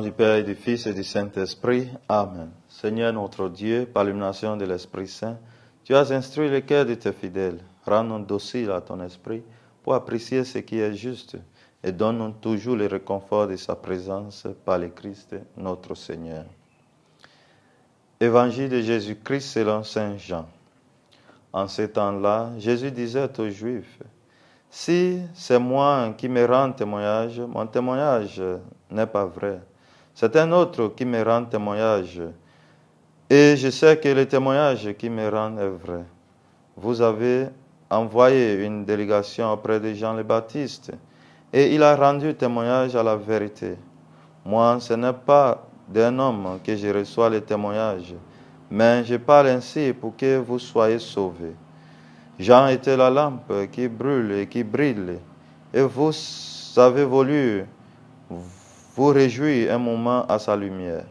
du Père et du Fils et du Saint-Esprit. Amen. Seigneur notre Dieu, par l'illumination de l'Esprit Saint, tu as instruit le cœur de tes fidèles. Rends-nous dociles à ton esprit pour apprécier ce qui est juste et donne-nous toujours le réconfort de sa présence par le Christ notre Seigneur. Évangile de Jésus-Christ selon Saint Jean. En ce temps-là, Jésus disait aux Juifs, « Si c'est moi qui me rends témoignage, mon témoignage n'est pas vrai. C'est un autre qui me rend témoignage, et je sais que le témoignage qui me rend est vrai. Vous avez envoyé une délégation auprès de Jean le Baptiste, et il a rendu témoignage à la vérité. Moi, ce n'est pas d'un homme que je reçois le témoignage, mais je parle ainsi pour que vous soyez sauvés. Jean était la lampe qui brûle et qui brille, et vous avez voulu vous réjouir un moment à sa lumière.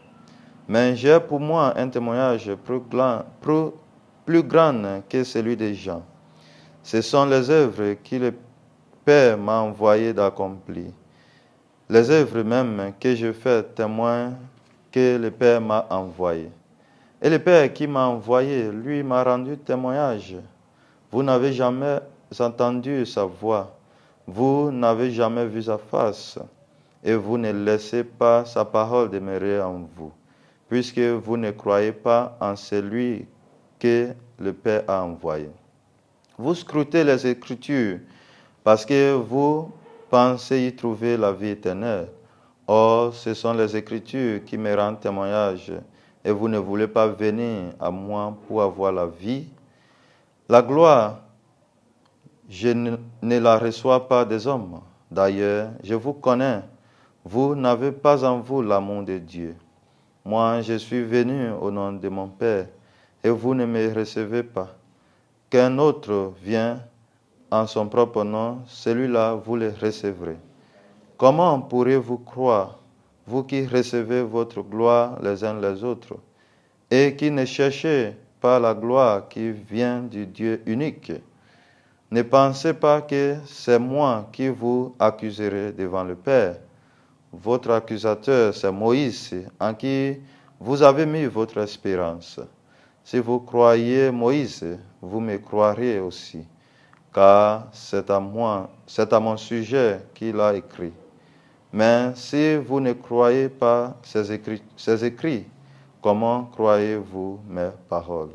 Mais j'ai pour moi un témoignage plus grand que celui de Jean. Ce sont les œuvres que le Père m'a envoyé d'accomplir. Les œuvres même que je fais témoin que le Père m'a envoyé. Et le Père qui m'a envoyé, lui, m'a rendu témoignage. Vous n'avez jamais entendu sa voix, vous n'avez jamais vu sa face, et vous ne laissez pas sa parole demeurer en vous, puisque vous ne croyez pas en celui que le Père a envoyé. Vous scrutez les Écritures parce que vous pensez y trouver la vie éternelle. Or, ce sont les Écritures qui me rendent témoignage, et vous ne voulez pas venir à moi pour avoir la vie. La gloire, je ne la reçois pas des hommes. D'ailleurs, je vous connais. Vous n'avez pas en vous l'amour de Dieu. Moi, je suis venu au nom de mon Père, et vous ne me recevez pas. Qu'un autre vient en son propre nom, celui-là, vous le recevrez. Comment pourrez-vous croire, vous qui recevez votre gloire les uns les autres, et qui ne cherchez pas la gloire qui vient du Dieu unique? Ne pensez pas que c'est moi qui vous accuserai devant le Père. Votre accusateur, c'est Moïse, en qui vous avez mis votre espérance. Si vous croyez Moïse, vous me croirez aussi, car c'est à mon sujet qu'il a écrit. Mais si vous ne croyez pas ces écrits, comment croyez-vous mes paroles?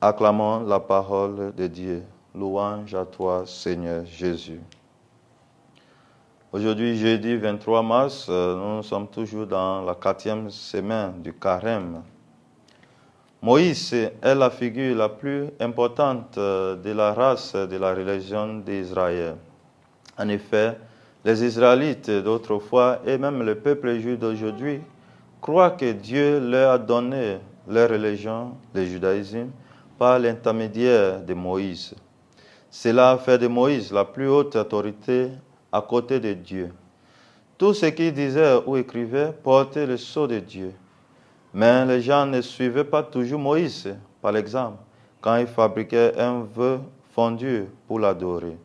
Acclamons la parole de Dieu. Louange à toi, Seigneur Jésus. Aujourd'hui, jeudi 23 mars, nous sommes toujours dans la 4e semaine du Carême. Moïse est la figure la plus importante de la race de la religion d'Israël. En effet, les Israélites d'autrefois et même le peuple juif d'aujourd'hui croient que Dieu leur a donné leur religion, le judaïsme, par l'intermédiaire de Moïse. Cela fait de Moïse la plus haute autorité à côté de Dieu. Tout ce qu'il disait ou écrivait portait le sceau de Dieu. Mais les gens ne suivaient pas toujours Moïse, par exemple, quand il fabriquait un vœu fondu pour l'adorer.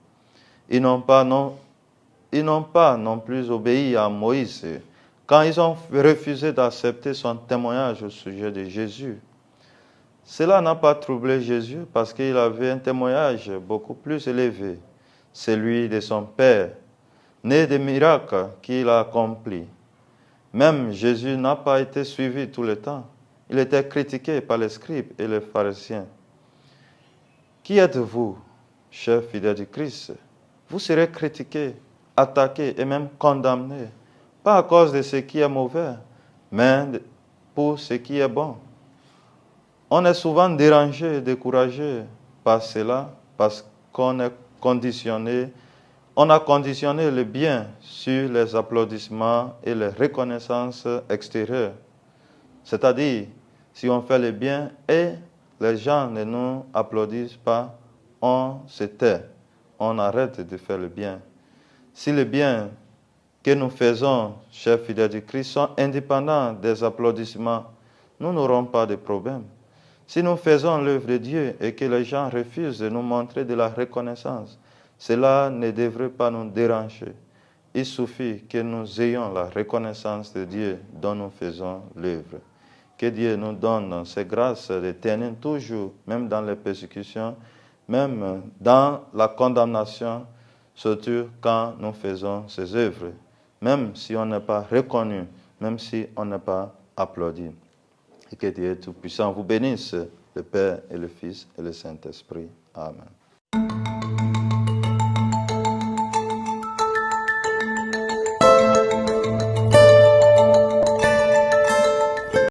Ils n'ont pas non plus obéi à Moïse quand ils ont refusé d'accepter son témoignage au sujet de Jésus. Cela n'a pas troublé Jésus parce qu'il avait un témoignage beaucoup plus élevé, celui de son Père, né des miracles qu'il a accomplis. Même Jésus n'a pas été suivi tout le temps. Il était critiqué par les scribes et les pharisiens. Qui êtes-vous, chers fidèles du Christ? Vous serez critiqués, attaqués et même condamnés, pas à cause de ce qui est mauvais, mais pour ce qui est bon. On est souvent dérangé et découragé par cela parce qu'on a conditionné le bien sur les applaudissements et les reconnaissances extérieures. C'est-à-dire, si on fait le bien et les gens ne nous applaudissent pas, on se tait, on arrête de faire le bien. Si le bien que nous faisons, chers fidèles du Christ, sont indépendants des applaudissements, nous n'aurons pas de problème. Si nous faisons l'œuvre de Dieu et que les gens refusent de nous montrer de la reconnaissance, cela ne devrait pas nous déranger. il suffit que nous ayons la reconnaissance de Dieu dont nous faisons l'œuvre. Que Dieu nous donne ces grâces de tenir toujours, même dans les persécutions, même dans la condamnation, surtout quand nous faisons ces œuvres, même si on n'est pas reconnu, même si on n'est pas applaudi. Et que Dieu Tout-Puissant vous bénisse, le Père et le Fils et le Saint-Esprit. Amen.